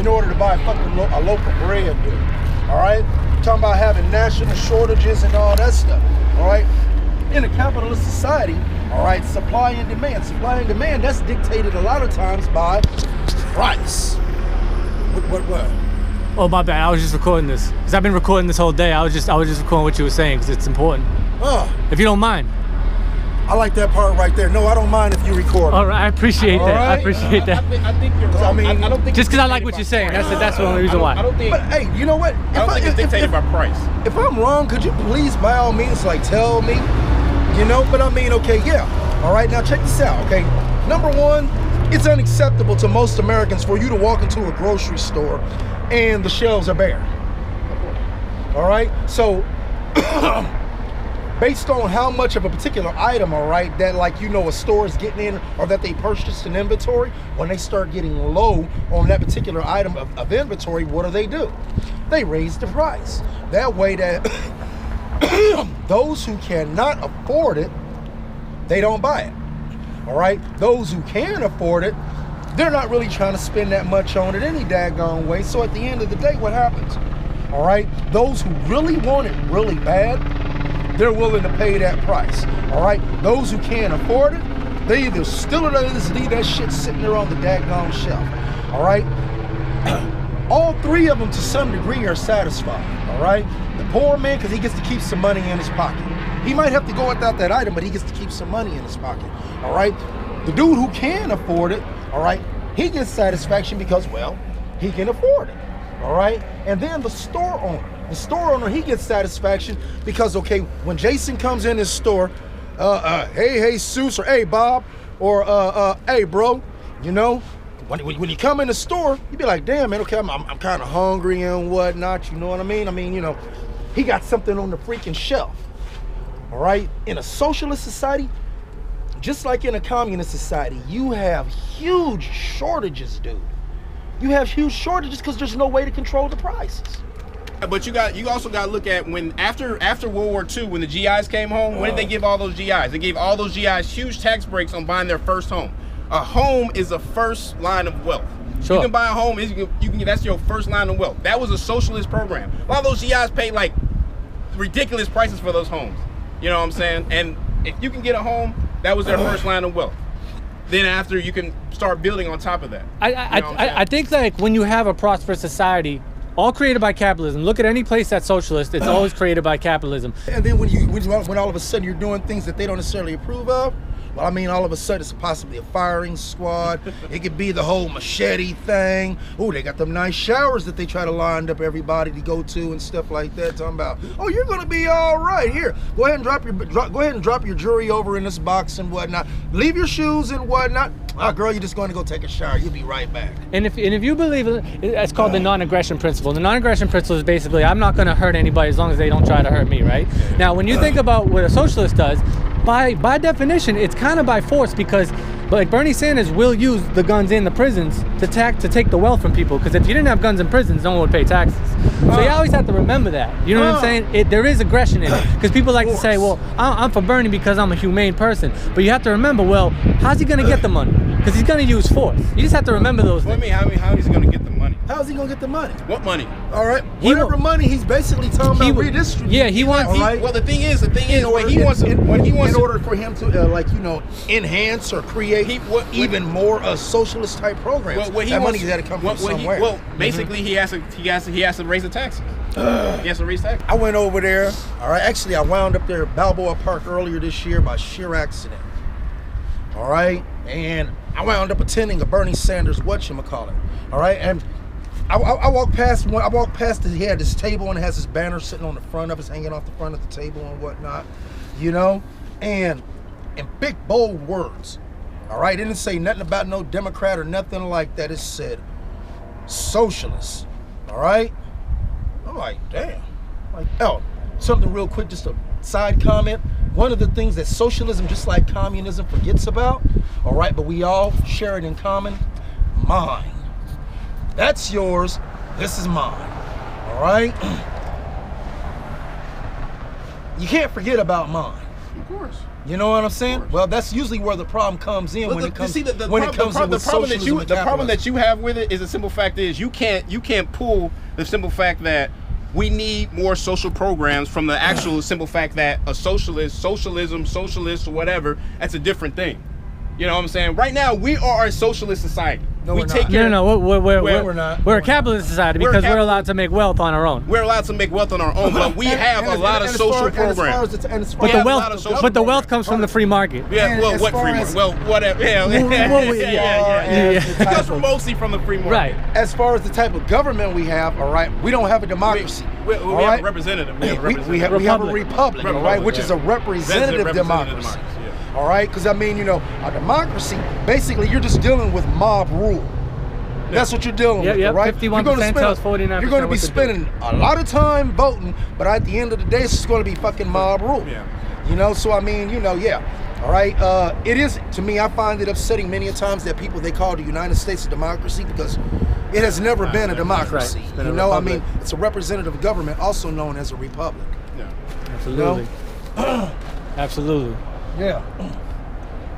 in order to buy fucking a loaf of bread, dude. All right? Talking about having national shortages and all that stuff. All right? In a capitalist society, all right, supply and demand. Supply and demand, that's dictated a lot of times by price. What? Oh, my bad. I was just recording this. Because I've been recording this whole day. I was just recording what you were saying because it's important. If you don't mind. I like that part right there. No, I don't mind if you record. All right, I appreciate that. Right? I appreciate that. I think you're wrong. I don't think just because I like what you're saying. That's the only reason why. I don't think. But hey, you know what? I don't think it's dictated by price. If I'm wrong, could you please, by all means, like tell me? You know, but I mean, okay, yeah. All right, now check this out, okay? Number one, it's unacceptable to most Americans for you to walk into a grocery store and the shelves are bare. All right, so based on how much of a particular item, all right, that like, you know, a store is getting in or that they purchased in inventory, when they start getting low on that particular item of inventory, what do? They raise the price. That way that those who cannot afford it, they don't buy it. All right, those who can afford it, they're not really trying to spend that much on it any daggone way. So at the end of the day, what happens? All right, those who really want it really bad, they're willing to pay that price. All right, those who can't afford it, they either steal it or they just leave that shit sitting there on the daggone shelf. All right, all three of them to some degree are satisfied. All right, the poor man, because he gets to keep some money in his pocket. He might have to go without that item, but he gets to keep some money in his pocket. All right, the dude who can afford it, all right, he gets satisfaction because, well, he can afford it. All right, and then the store owner, he gets satisfaction because, okay, when Jason comes in his store, hey Seuss, or hey Bob, or hey bro, you know, when you come in the store, you be like, damn man, okay, I'm kind of hungry and whatnot, you know what I mean? I mean, you know, he got something on the freaking shelf. All right, in a socialist society, just like in a communist society, you have huge shortages, dude. You have huge shortages because there's no way to control the prices. But you also got to look at when after World War II, when the GIs came home, when did they give all those GIs? They gave all those GIs huge tax breaks on buying their first home. A home is the first line of wealth. Sure. You can buy a home, that's your first line of wealth. That was a socialist program. A lot of those GIs paid like ridiculous prices for those homes. You know what I'm saying? And if you can get a home, that was their first line of wealth. Then after, you can start building on top of that. I think like when you have a prosperous society, all created by capitalism. Look at any place that's socialist; it's always created by capitalism. And then when all of a sudden you're doing things that they don't necessarily approve of, well, I mean, all of a sudden it's possibly a firing squad. It could be the whole machete thing. Oh, they got them nice showers that they try to line up everybody to go to and stuff like that. Talking about, oh, you're gonna be all right. Here, go ahead and drop your jewelry over in this box and whatnot. Leave your shoes and whatnot. Oh, girl, you're just going to go take a shower. You'll be right back. And if you believe it, it's called the non-aggression principle. The non-aggression principle is basically, I'm not going to hurt anybody as long as they don't try to hurt me, right? Now, when you think about what a socialist does, by definition, it's kind of by force because, like, Bernie Sanders will use the guns in the prisons to take the wealth from people. Because if you didn't have guns in prisons, no one would pay taxes. So you always have to remember that. You know what I'm saying? There is aggression in it. Because people like to say, well, I'm for Bernie because I'm a humane person. But you have to remember, well, how's he going to get the money? Because he's going to use force. You just have to remember those things. How is he going to get the money? How is he going to get the money? What money? All right. Whatever money he's basically talking about redistributing. Yeah, he wants. Well, the thing is, in order for him to, enhance or create even more socialist type programs. That money's got to come from somewhere. Basically, he has to raise the taxes. He has to raise taxes. I went over there. All right. Actually, I wound up there at Balboa Park earlier this year by sheer accident. All right, and I wound up attending a Bernie Sanders whatchamacallit. All right, and I walked past one. I walked past. He had this table and it has this banner sitting on the front of us, hanging off the front of the table and whatnot, and in big bold words. All right, it didn't say nothing about no Democrat or nothing like that. It said socialist. All right, I'm like, damn. Like, something real quick, just a side comment. One of the things that socialism, just like communism, forgets about, all right, but we all share it in common, mine. That's yours, this is mine, all right? You can't forget about mine. Of course. You know what I'm saying? Well, that's usually where the problem comes in when it comes in with socialism and the problem capitalism. that you have with it is the simple fact is you can't pull the simple fact that we need more social programs from the actual simple fact that a socialism, socialist, or whatever, that's a different thing. You know what I'm saying? Right now, we are a socialist society. No, we we're take not. care. No, we're not. We're a capitalist society because we're allowed to make wealth on our own. We're allowed to make wealth on our own, but we have a lot of social programs. But the wealth comes from the free market. Yeah, well, what free market? Well, whatever. Yeah, it comes mostly from the free market. Right. As far as the type of government we have, all right, we don't have a democracy. We have a representative. We have a republic, all right, which is a representative democracy. All right, because I mean, a democracy, basically, you're just dealing with mob rule. That's what you're dealing with, right? 51% tells 49%. You're going to be spending a lot of time voting, but at the end of the day, it's just going to be fucking mob rule. Yeah. So I mean, yeah. All right, it is, to me, I find it upsetting many a times that people, they call the United States a democracy because it has never been a democracy. Right. I mean, it's a representative government, also known as a republic. Yeah. Absolutely. Absolutely. Yeah.